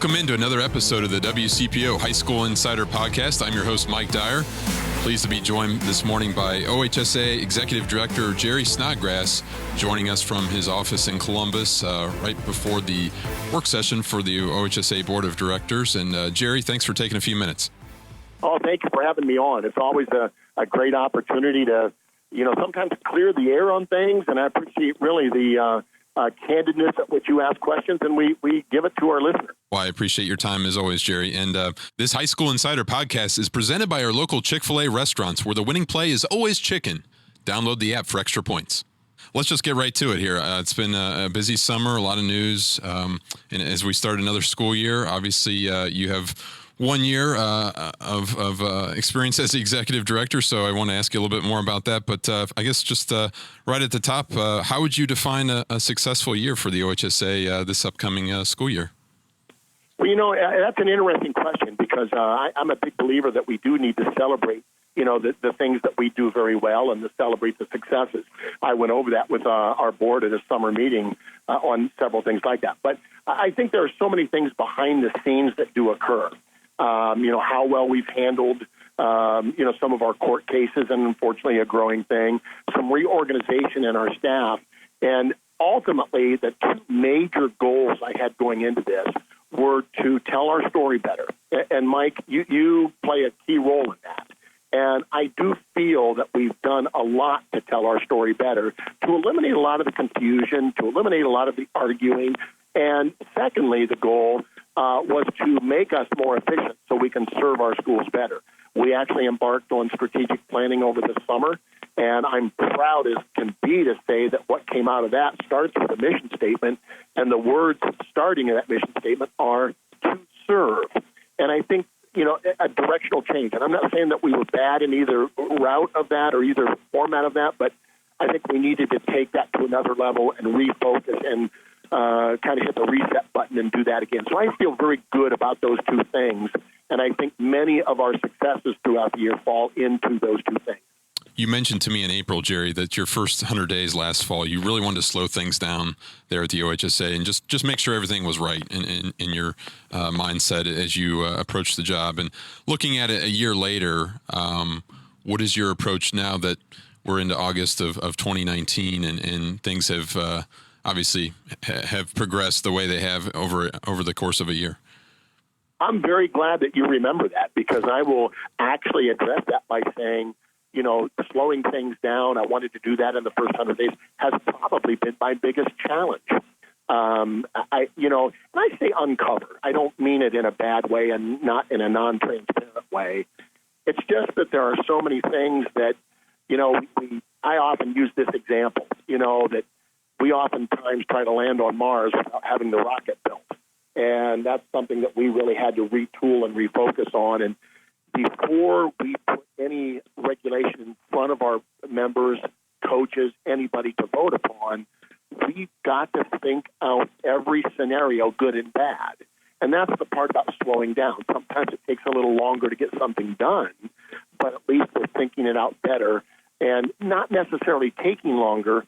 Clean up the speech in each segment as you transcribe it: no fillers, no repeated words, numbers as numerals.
Welcome into another episode of the WCPO High School Insider Podcast. I'm your host, Mike Dyer. Pleased to be joined this morning by OHSAA Executive Director Jerry Snodgrass, joining us from his office in Columbus right before the work session for the OHSAA Board of Directors. And Jerry, thanks for taking a few minutes. Oh, thank you for having me on. It's always a great opportunity to, sometimes clear the air on things, and I appreciate really the candidness at which you ask questions, and we give it to our listeners. Well, I appreciate your time as always, Jerry. And this High School Insider Podcast is presented by our local Chick-fil-A restaurants, where the winning play is always chicken. Download the app for extra points. Let's just get right to it here. It's been a busy summer, a lot of news. And as we start another school year, obviously you have 1 year of experience as the executive director, so I want to ask you a little bit more about that. But I guess just right at the top, how would you define a successful year for the OHSAA this upcoming school year? Well, that's an interesting question because I'm a big believer that we do need to celebrate, the things that we do very well and to celebrate the successes. I went over that with our board at a summer meeting on several things like that. But I think there are so many things behind the scenes that do occur. How well we've handled, some of our court cases, and unfortunately a growing thing, some reorganization in our staff. And ultimately, the two major goals I had going into this were to tell our story better. And Mike, you play a key role in that. And I do feel that we've done a lot to tell our story better, to eliminate a lot of the confusion, to eliminate a lot of the arguing. And secondly, the goal was to make us more efficient so we can serve our schools better. We actually embarked on strategic planning over the summer, and I'm proud as can be to say that what came out of that starts with a mission statement, and the words starting in that mission statement are to serve. And I think, a directional change. And I'm not saying that we were bad in either route of that or either format of that, but I think we needed to take that to another level and refocus and kind of hit the reset button and do that again. So I feel very good about those two things, and I think many of our successes throughout the year fall into those two things. You mentioned to me in April, Jerry, that your first 100 days last fall, you really wanted to slow things down there at the OHSAA and just make sure everything was right in your mindset as you approached the job. And looking at it a year later, what is your approach now that we're into August of 2019 and things have obviously have progressed the way they have over the course of a year? I'm very glad that you remember that, because I will actually address that by saying, slowing things down, I wanted to do that in the first 100 days, has probably been my biggest challenge. And I say uncover. I don't mean it in a bad way and not in a non-transparent way. It's just that there are so many things that, I often use this example, that we oftentimes try to land on Mars without having the rocket built. And that's something that we really had to retool and refocus on. And before we put any regulation in front of our members, coaches, anybody to vote upon, we've got to think out every scenario, good and bad. And that's the part about slowing down. Sometimes it takes a little longer to get something done, but at least we're thinking it out better and not necessarily taking longer,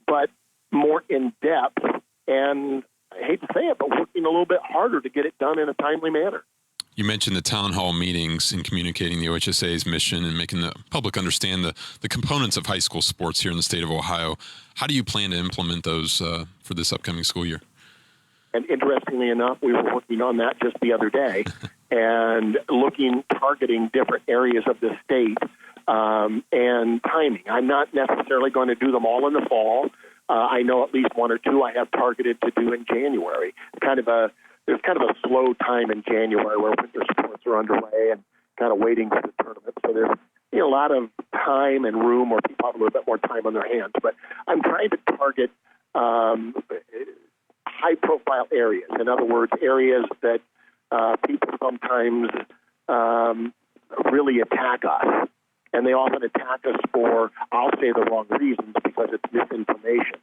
but more in depth, and I hate to say it, but working a little bit harder to get it done in a timely manner. You mentioned the town hall meetings and communicating the OHSAA's mission and making the public understand the components of high school sports here in the state of Ohio. How do you plan to implement those for this upcoming school year? And interestingly enough, we were working on that just the other day and targeting different areas of the state and timing. I'm not necessarily going to do them all in the fall. I know at least one or two I have targeted to do in January. There's kind of a slow time in January where winter sports are underway and kind of waiting for the tournament. So there's a lot of time and room where people have a little bit more time on their hands. But I'm trying to target high-profile areas. In other words, areas that people sometimes really attack us. And they often attack us for, I'll say, the wrong reasons because it's misinformation.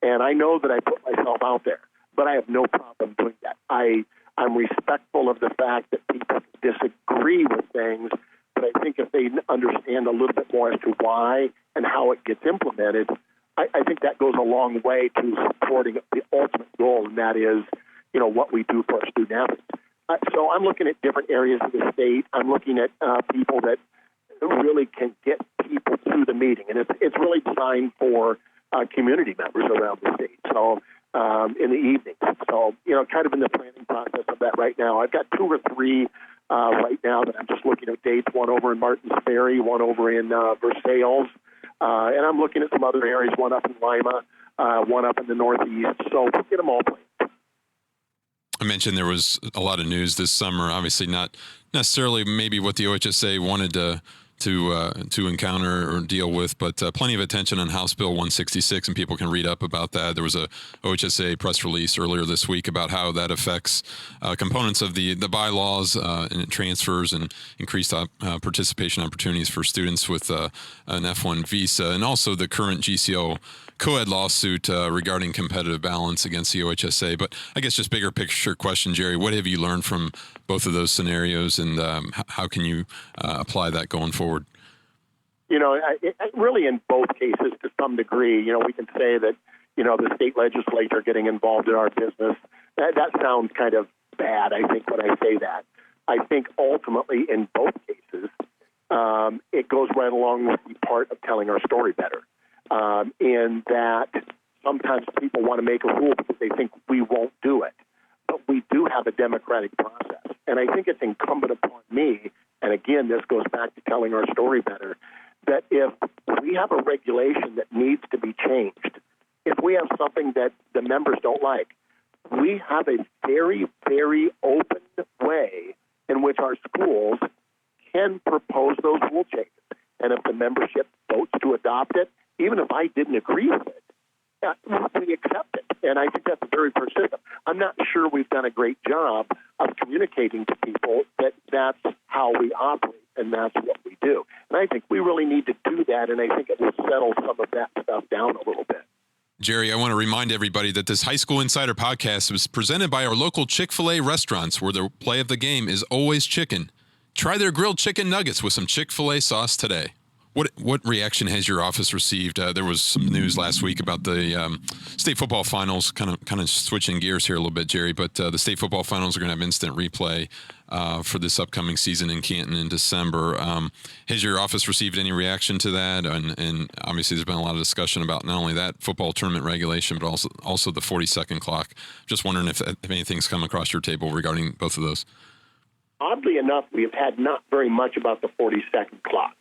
And I know that I put myself out there, but I have no problem doing that. I'm respectful of the fact that people disagree with things, but I think if they understand a little bit more as to why and how it gets implemented, I think that goes a long way to supporting the ultimate goal, and that is, what we do for our student athletes. So I'm looking at different areas of the state. I'm looking at people that really can get people to the meeting, and it's really designed for community members around the state. So in the evenings. So kind of in the planning process of that right now. I've got 2 or 3 right now that I'm just looking at dates. One over in Martins Ferry, one over in Versailles, and I'm looking at some other areas. One up in Lima, one up in the Northeast. So we'll get them all planned. I mentioned there was a lot of news this summer. Obviously, not necessarily maybe what the OHSAA wanted to encounter or deal with, but plenty of attention on House Bill 166, and people can read up about that. There was a OHSAA press release earlier this week about how that affects components of the bylaws and transfers and increased participation opportunities for students with an F1 visa, and also the current GCO co-ed lawsuit regarding competitive balance against the OHSAA. But I guess just bigger picture question, Jerry, what have you learned from both of those scenarios, and how can you apply that going forward? Really in both cases to some degree, we can say that, the state legislature getting involved in our business, that sounds kind of bad, I think, when I say that. I think ultimately in both cases, it goes right along with the part of telling our story better. In that sometimes people want to make a rule because they think we won't do it. But we do have a democratic process. And I think it's incumbent upon me, and again, this goes back to telling our story better, that if we have a regulation that needs to be changed, if we have something that the members don't like, we have a very, very open way in which our schools can propose those rule changes. And if the membership votes to adopt it, even if I didn't agree with it, we accept it. And I think that's very persistent. I'm not sure we've done a great job of communicating to people that that's how we operate and that's what we do. And I think we really need to do that, and I think it will settle some of that stuff down a little bit. Jerry, I want to remind everybody that this High School Insider podcast was presented by our local Chick-fil-A restaurants, where the play of the game is always chicken. Try their grilled chicken nuggets with some Chick-fil-A sauce today. What reaction has your office received? There was some news last week about the state football finals, kind of switching gears here a little bit, Jerry, but the state football finals are going to have instant replay for this upcoming season in Canton in December. Has your office received any reaction to that? And obviously there's been a lot of discussion about not only that football tournament regulation, but also the 40-second clock. Just wondering if anything's come across your table regarding both of those. Oddly enough, we've had not very much about the 40-second clock.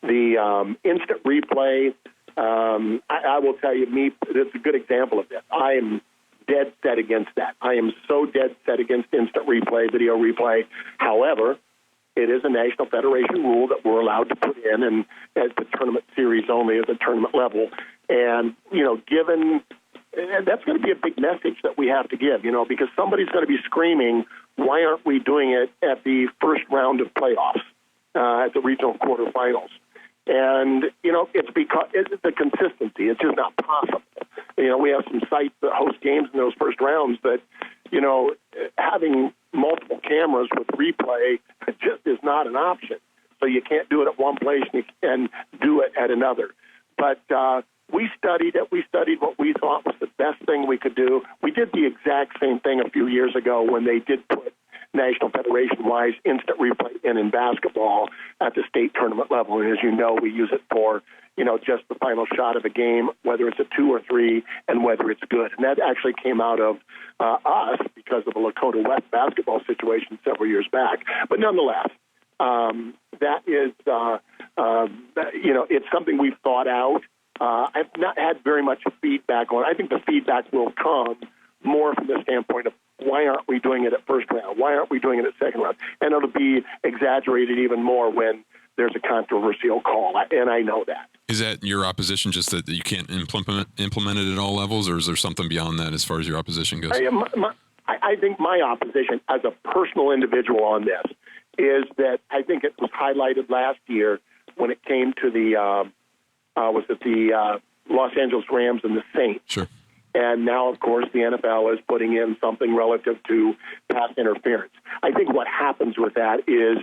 The instant replay, I will tell you, it's a good example of this. I am dead set against that. I am so dead set against instant replay, video replay. However, it is a National Federation rule that we're allowed to put in, and as the tournament series only at the tournament level. And, and that's going to be a big message that we have to give, because somebody's going to be screaming, why aren't we doing it at the first round of playoffs, at the regional quarterfinals? And, it's because it's the consistency. It's just not possible. We have some sites that host games in those first rounds that, having multiple cameras with replay just is not an option. So you can't do it at one place and do it at another. But we studied it. We studied what we thought was the best thing we could do. We did the exact same thing a few years ago when they did put National Federation-wise instant replay in basketball at the state tournament level. And as you know, we use it for, just the final shot of a game, whether it's a 2 or 3, and whether it's good. And that actually came out of us because of a Lakota West basketball situation several years back. But nonetheless, that is, it's something we've thought out. I've not had very much feedback on it. I think the feedback will come more from the standpoint of why aren't we doing it at first round? Why aren't we doing it at second round? And it'll be exaggerated even more when there's a controversial call, and I know that. Is that your opposition, just that you can't implement it at all levels, or is there something beyond that as far as your opposition goes? I think my opposition as a personal individual on this is that I think it was highlighted last year when it came to the Los Angeles Rams and the Saints. Sure. And now, of course, the NFL is putting in something relative to pass interference. I think what happens with that is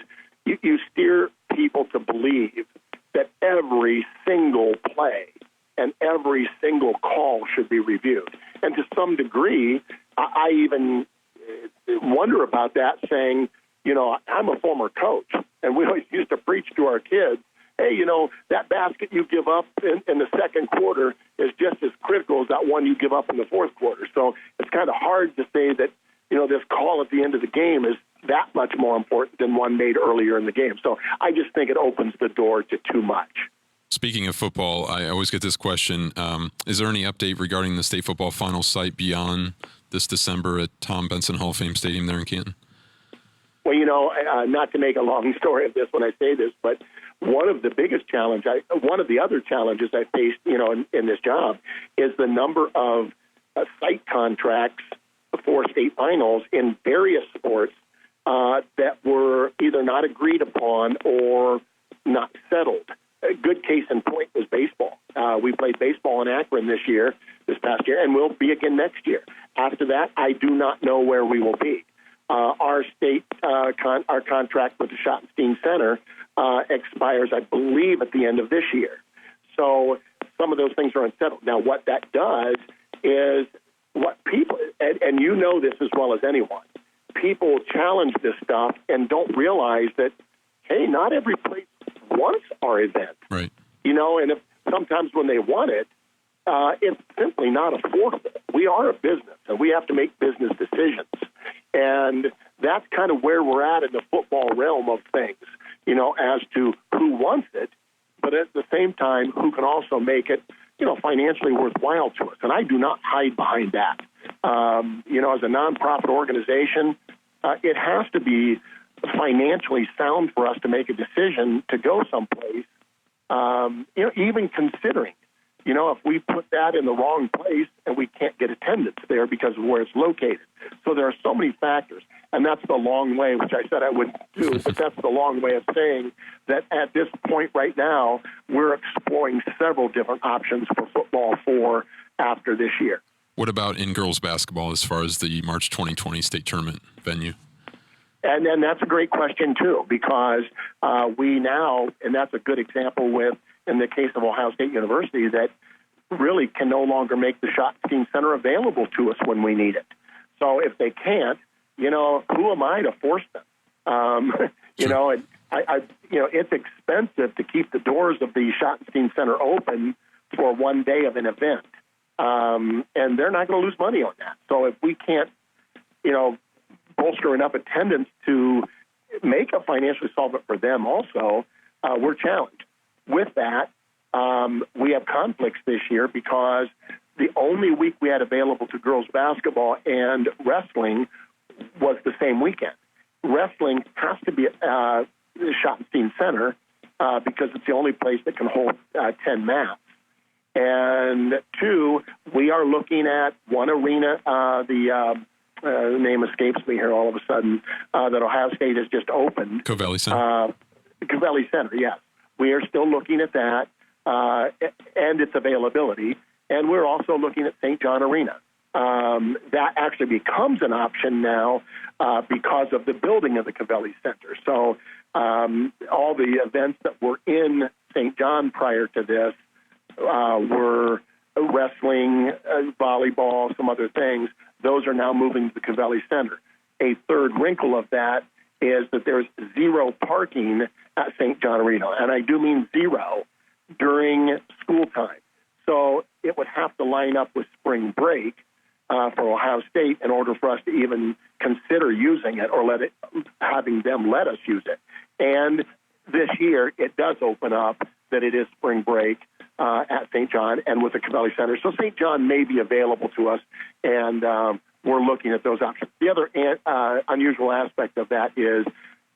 you steer people to believe that every single play and every single call should be reviewed. And to some degree, I even wonder about that, saying, I'm a former coach, and we always used to preach to our kids, hey, that basket you give up in the second quarter is just as critical as that one you give up in the fourth quarter. So it's kind of hard to say that, this call at the end of the game is that much more important than one made earlier in the game. So I just think it opens the door to too much. Speaking of football, I always get this question. Is there any update regarding the state football final site beyond this December at Tom Benson Hall of Fame Stadium there in Canton? Well, not to make a long story of this when I say this, but one of the other challenges I faced, in this job is the number of site contracts for state finals in various sports that were either not agreed upon or not settled. A good case in point was baseball. We played baseball in Akron this past year, and we'll be again next year. After that, I do not know where we will be. Our state, our contract with the Schottenstein Center expires, I believe, at the end of this year. So some of those things are unsettled. Now, what that does is what people, and you know this as well as anyone, people challenge this stuff and don't realize that, hey, not every place wants our event. Right. And if sometimes when they want it, it's simply not affordable. We are a business, and we have to make business decisions. And that's kind of where we're at in the football realm of things, as to who wants it, but at the same time, who can also make it, financially worthwhile to us. And I do not hide behind that. As a nonprofit organization, it has to be financially sound for us to make a decision to go someplace, even considering, if we put that in the wrong place and we can't get attendance there because of where it's located. So there are so many factors, and that's the long way, which I said I wouldn't do, but that's the long way of saying that at this point right now, we're exploring several different options for football for after this year. What about in girls basketball as far as the March 2020 state tournament venue? And then that's a great question, too, because we now, and that's a good example in the case of Ohio State University, that really can no longer make the Schottenstein Center available to us when we need it. So if they can't, who am I to force them? Sure. And it's expensive to keep the doors of the Schottenstein Center open for one day of an event. And they're not going to lose money on that. So if we can't, bolster enough attendance to make a financially solvent for them also, we're challenged. With that, we have conflicts this year because the only week we had available to girls basketball and wrestling was the same weekend. Wrestling has to be at the Schottenstein Center because it's the only place that can hold 10 mats. And two, we are looking at one arena, the name escapes me here all of a sudden, that Ohio State has just opened. Covelli Center. Covelli Center, yes. We are still looking at that and its availability, and we're also looking at St. John Arena. That actually becomes an option now because of the building of the Covelli Center. So all the events that were in St. John prior to this were wrestling, volleyball, some other things. Those are now moving to the Covelli Center. A third wrinkle of that is that there's zero parking at St. John Arena, and I do mean zero during school time. So it would have to line up with spring break for Ohio State in order for us to even consider using it or having them let us use it. And this year, it does open up that it is spring break at St. John and with the Covelli Center. So St. John may be available to us, and we're looking at those options. The other unusual aspect of that is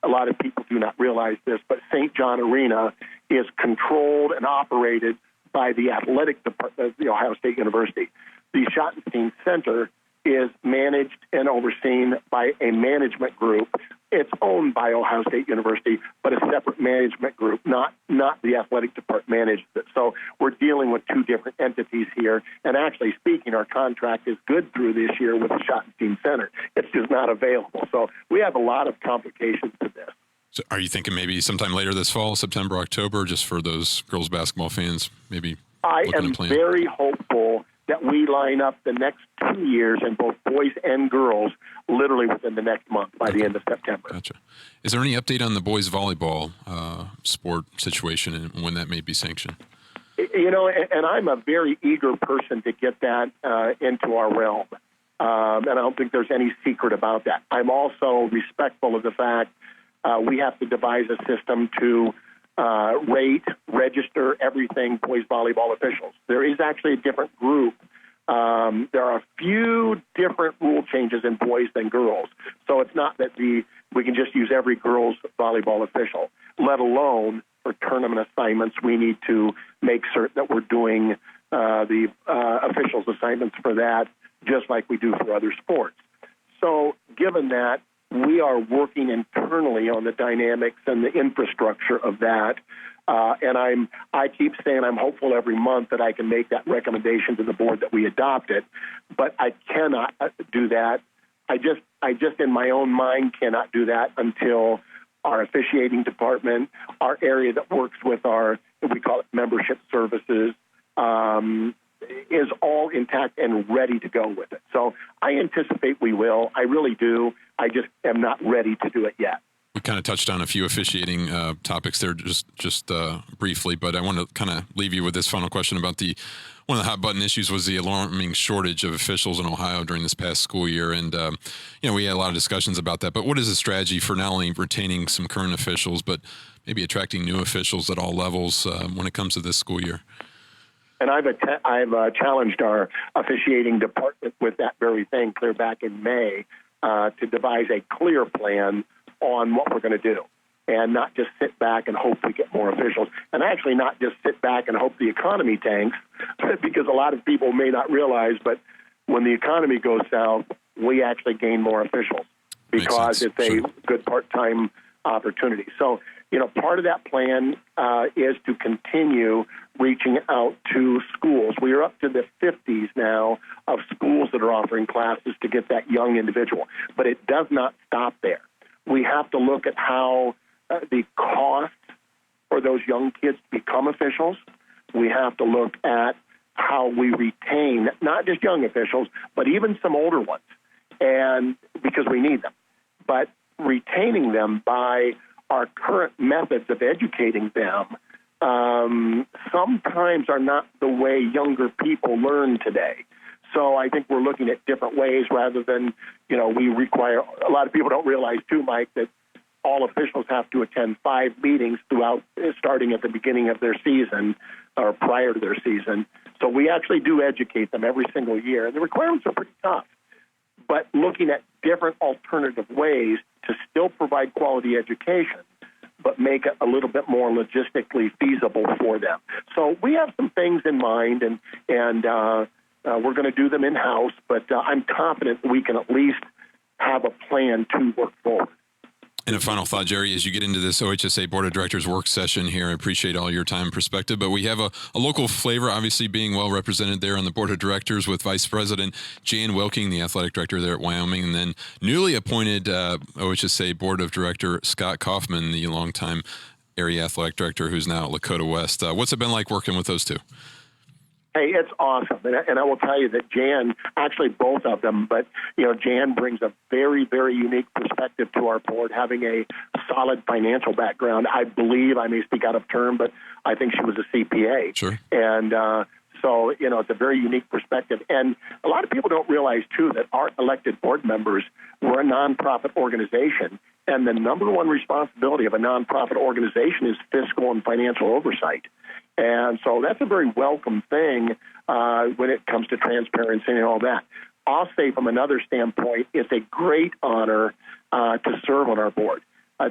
a lot of people do not realize this, but St. John Arena is controlled and operated by the athletic department of the Ohio State University. The Schottenstein Center is managed and overseen by a management group. It's owned by Ohio State University, but a separate management group, not the athletic department manages it. So we're dealing with two different entities here. And actually speaking, our contract is good through this year with the Schottenstein Center. It's just not available. So we have a lot of complications to this. So are you thinking maybe sometime later this fall, September, October, just for those girls basketball fans, maybe? I am very hopeful that we line up the next 2 years in both boys and girls literally within the next month by the end of September. Gotcha. Is there any update on the boys volleyball sport situation and when that may be sanctioned? You know, and I'm a very eager person to get that into our realm. And I don't think there's any secret about that. I'm also respectful of the fact we have to devise a system to register everything boys volleyball officials. There is actually a different group. There are a few different rule changes in boys than girls. So it's not that we can just use every girls volleyball official, let alone for tournament assignments. We need to make certain that we're doing the officials' assignments for that just like we do for other sports. So given that, we are working internally on the dynamics and the infrastructure of that. And I keep saying I'm hopeful every month that I can make that recommendation to the board that we adopt it, but I cannot do that. I just in my own mind cannot do that until our officiating department, our area that works with our, we call it membership services, is all intact and ready to go with it. So I anticipate we will. I really do. I just am not ready to do it yet. We kind of touched on a few officiating topics there just briefly, but I want to kind of leave you with this final question about one of the hot button issues was the alarming shortage of officials in Ohio during this past school year. And, we had a lot of discussions about that, but what is the strategy for not only retaining some current officials, but maybe attracting new officials at all levels when it comes to this school year? And I've challenged our officiating department with that very thing clear back in May to devise a clear plan on what we're going to do and not just sit back and hope we get more officials. And actually not just sit back and hope the economy tanks, because a lot of people may not realize, but when the economy goes south, we actually gain more officials because it's a good part-time opportunity. So, part of that plan is to continue reaching out to schools. We are up to the 50s now of schools that are offering classes to get that young individual. But it does not stop there. We have to look at how the cost for those young kids to become officials. We have to look at how we retain not just young officials, but even some older ones, and because we need them. But retaining them by our current methods of educating them sometimes are not the way younger people learn today. So I think we're looking at different ways rather than, we require, a lot of people don't realize too, Mike, that all officials have to attend 5 meetings throughout, starting at the beginning of their season or prior to their season. So we actually do educate them every single year. And the requirements are pretty tough. But looking at different alternative ways to still provide quality education, but make it a little bit more logistically feasible for them. So we have some things in mind, and we're going to do them in-house, but I'm confident we can at least have a plan to work forward. And a final thought, Jerry, as you get into this OHSAA Board of Directors work session here, I appreciate all your time and perspective, but we have a local flavor, obviously being well represented there on the Board of Directors with Vice President Jan Wilking, the athletic director there at Wyoming, and then newly appointed OHSAA Board of Director Scott Kaufman, the longtime area athletic director who's now at Lakota West. What's it been like working with those two? Hey, it's awesome. And I will tell you that Jan, actually both of them, but, Jan brings a very, very unique perspective to our board, having a solid financial background. I believe, I may speak out of turn, but I think she was a CPA. Sure. And so, it's a very unique perspective. And a lot of people don't realize, too, that our elected board members were a nonprofit organization. And the number one responsibility of a nonprofit organization is fiscal and financial oversight. And so that's a very welcome thing when it comes to transparency and all that. I'll say from another standpoint, it's a great honor to serve on our board.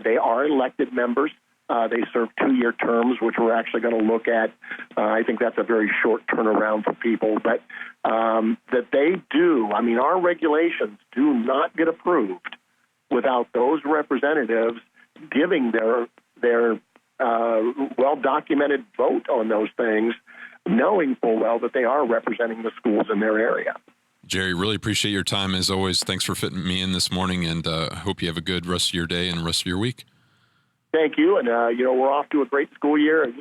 They are elected members. They serve 2-year terms, which we're actually going to look at. I think that's a very short turnaround for people. But that they do, our regulations do not get approved without those representatives giving their well-documented vote on those things, knowing full well that they are representing the schools in their area. Jerry, really appreciate your time as always. Thanks for fitting me in this morning, and I hope you have a good rest of your day and rest of your week. Thank you, and we're off to a great school year,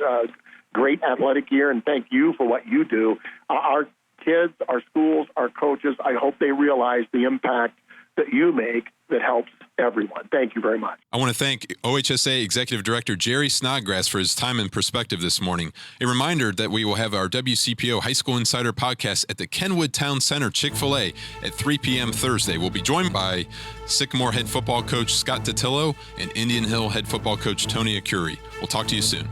great athletic year, and thank you for what you do. Our kids, our schools, our coaches, I hope they realize the impact that you make that helps everyone. Thank you very much. I want to thank OHSAA Executive Director Jerry Snodgrass for his time and perspective this morning. A reminder that we will have our WCPO High School Insider podcast at the Kenwood Town Center Chick-fil-A at 3 p.m. Thursday. We'll be joined by Sycamore head football coach Scott Totillo and Indian Hill head football coach Tony Akuri. We'll talk to you soon.